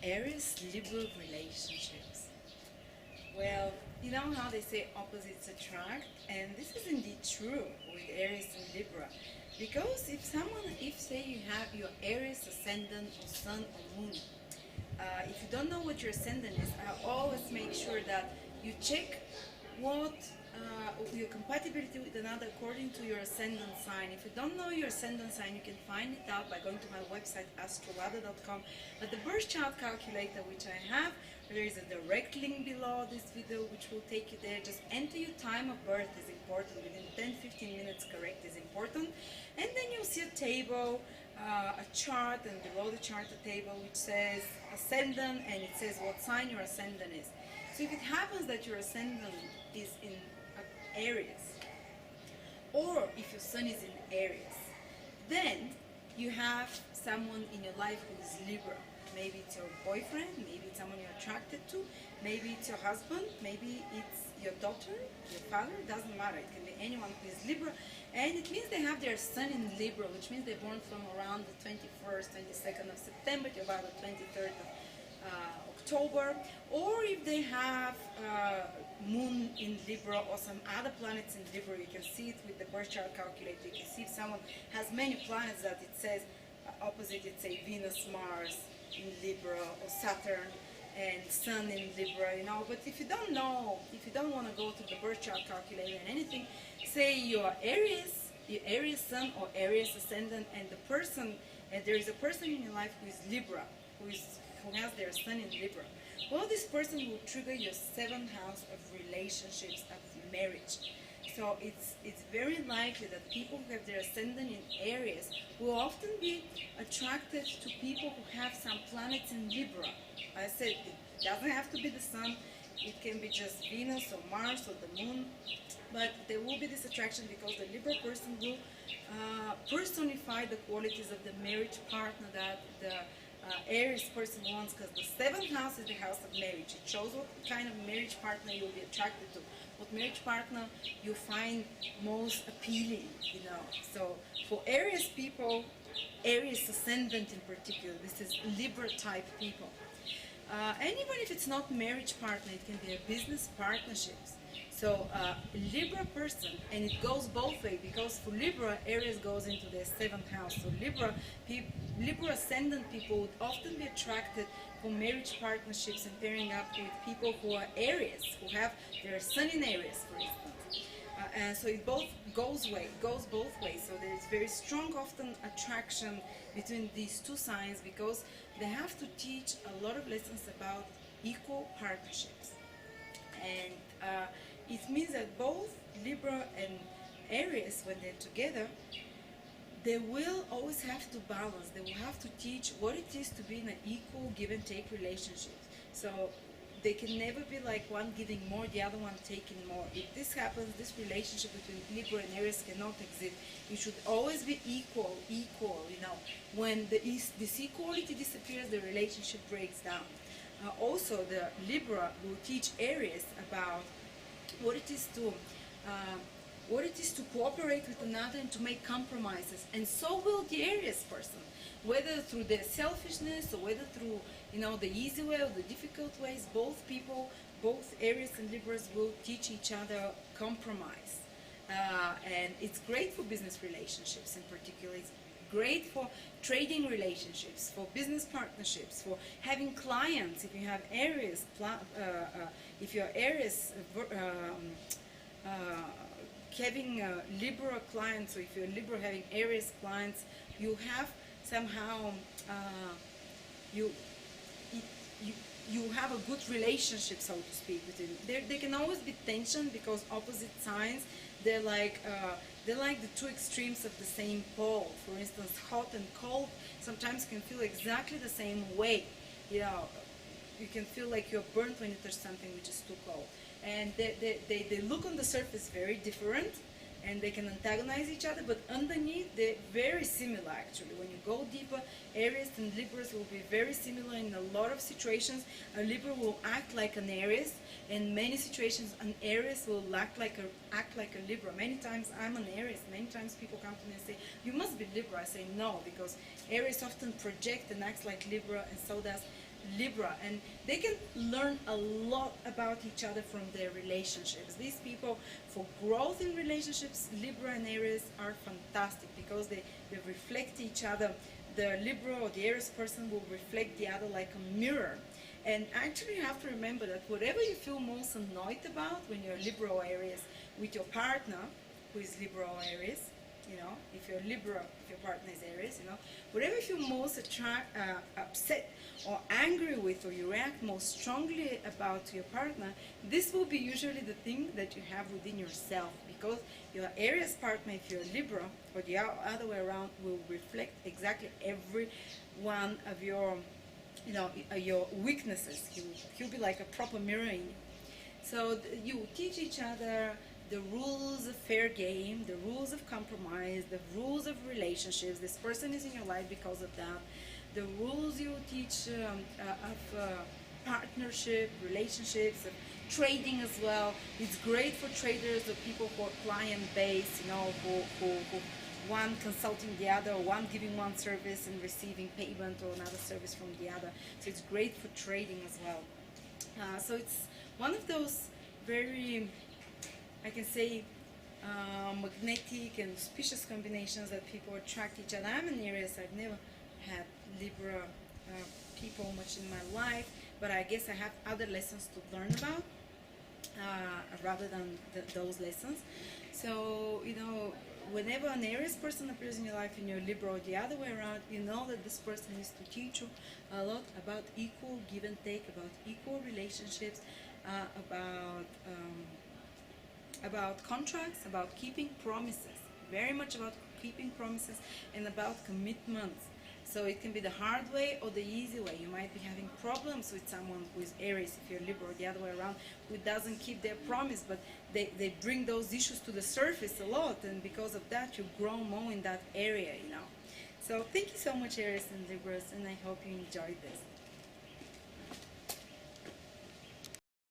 Aries Libra relationships. Well, you know how they say opposites attract, and this is indeed true with Aries and Libra. Because if say you have your Aries ascendant or sun or moon, if you don't know what your ascendant is, I always make sure that you check what your compatibility with another according to your ascendant sign. If you don't know your ascendant sign, you can find it out by going to my website astrolada.com. At the birth chart calculator, which I have, there is a direct link below this video which will take you there. Just enter your time of birth is important. Within 10-15 minutes correct is important. And then you'll see a table, a chart, and below the chart a table which says ascendant, and it says what sign your ascendant is. So if it happens that your ascendant is in Aries, or if your sun is in Aries, then you have someone in your life who is Libra. Maybe it's your boyfriend, maybe it's someone you're attracted to, maybe it's your husband, maybe it's your daughter, your father, it doesn't matter. It can be anyone who is Libra. And it means they have their sun in Libra, which means they're born from around the 21st, 22nd of September to about the 23rd of October, or if they have moon in Libra or some other planets in Libra. You can see it with the birth chart calculator. You can see if someone has many planets that it says opposite, it say Venus, Mars in Libra, or Saturn and Sun in Libra, you know. But if you don't know, if you don't want to go to the birth chart calculator and anything, say your Aries Sun or Aries Ascendant, and the person, and there is a person in your life who is Libra, who has their sun in Libra. Well, this person will trigger your 7th house of relationships, of marriage. So it's very likely that people who have their ascendant in Aries will often be attracted to people who have some planets in Libra. I said it doesn't have to be the sun, it can be just Venus or Mars or the moon, but there will be this attraction because the Libra person will personify the qualities of the marriage partner that the Aries person wants, because the 7th house is the house of marriage. It shows what kind of marriage partner you'll be attracted to, what marriage partner you find most appealing, you know. So for Aries people, Aries ascendant in particular, this is Libra type people. And even if it's not marriage partner, it can be a business partnerships. So Libra person, and it goes both ways, because for Libra, Aries goes into their 7th house. So Libra ascendant people would often be attracted for marriage partnerships and pairing up with people who are Aries, who have their sun in Aries, for instance. And so it both goes both ways. So there is very strong often attraction between these two signs, because they have to teach a lot of lessons about equal partnerships. And it means that both Libra and Aries, when they're together, they will always have to balance. They will have to teach what it is to be in an equal give and take relationship. So they can never be like one giving more, the other one taking more. If this happens, this relationship between Libra and Aries cannot exist. It should always be equal, you know. When this equality disappears, the relationship breaks down. Also, the Libra will teach Aries about what it is to cooperate with another and to make compromises, and so will the Aries person, whether through their selfishness or whether through, you know, the easy way or the difficult ways. Both people, both Aries and Libras, will teach each other compromise, and it's great for business relationships in particular. It's great for trading relationships, for business partnerships, for having clients. If you have Aries, if you're Aries having Libra clients, or if you're Libra having Aries clients, you have somehow you have a good relationship, so to speak, with them. There can always be tension because opposite signs, they're like the two extremes of the same pole. For instance, hot and cold sometimes can feel exactly the same way. You know, you can feel like you're burnt when you touch something which is too cold. And they look on the surface very different, and they can antagonize each other, but underneath they're very similar actually. When you go deeper, Aries and Libras will be very similar in a lot of situations. A Libra will act like an Aries. In many situations, an Aries will act like a Libra. Many times I'm an Aries. Many times people come to me and say, you must be Libra. I say no, because Aries often projects and acts like Libra, and so does Libra, and they can learn a lot about each other from their relationships. These people, for growth in relationships, Libra and Aries are fantastic because they reflect each other. The Libra or the Aries person will reflect the other like a mirror. And actually you have to remember that whatever you feel most annoyed about when you're Libra or Aries with your partner, who is Libra or Aries, you know, if you're Libra, if your partner is Aries, you know, whatever you feel most upset or angry with, or you react most strongly about to your partner, this will be usually the thing that you have within yourself, because your Aries partner, if you're Libra, or the other way around, will reflect exactly every one of your, you know, your weaknesses. He'll be like a proper mirror in you. So you teach each other the rules of fair game, the rules of compromise, the rules of relationships. This person is in your life because of that. The rules you teach of partnership, relationships, of trading as well. It's great for traders or people who are client-based, you know, who one consulting the other, or one giving one service and receiving payment or another service from the other. So it's great for trading as well. So it's one of those very, I can say, magnetic and auspicious combinations that people attract each other. I'm an Aries. I've never had Libra people much in my life, but I guess I have other lessons to learn about rather than those lessons. So, you know, whenever an Aries person appears in your life and you're Libra, or the other way around, you know that this person is to teach you a lot about equal give and take, about equal relationships, about contracts, about keeping promises, very much about keeping promises, and about commitments. So it can be the hard way or the easy way. You might be having problems with someone who is Aries, if you're Libra, or the other way around, who doesn't keep their promise, but they bring those issues to the surface a lot, and because of that you grow more in that area, you know. So thank you so much, Aries and Libras, and I hope you enjoyed this.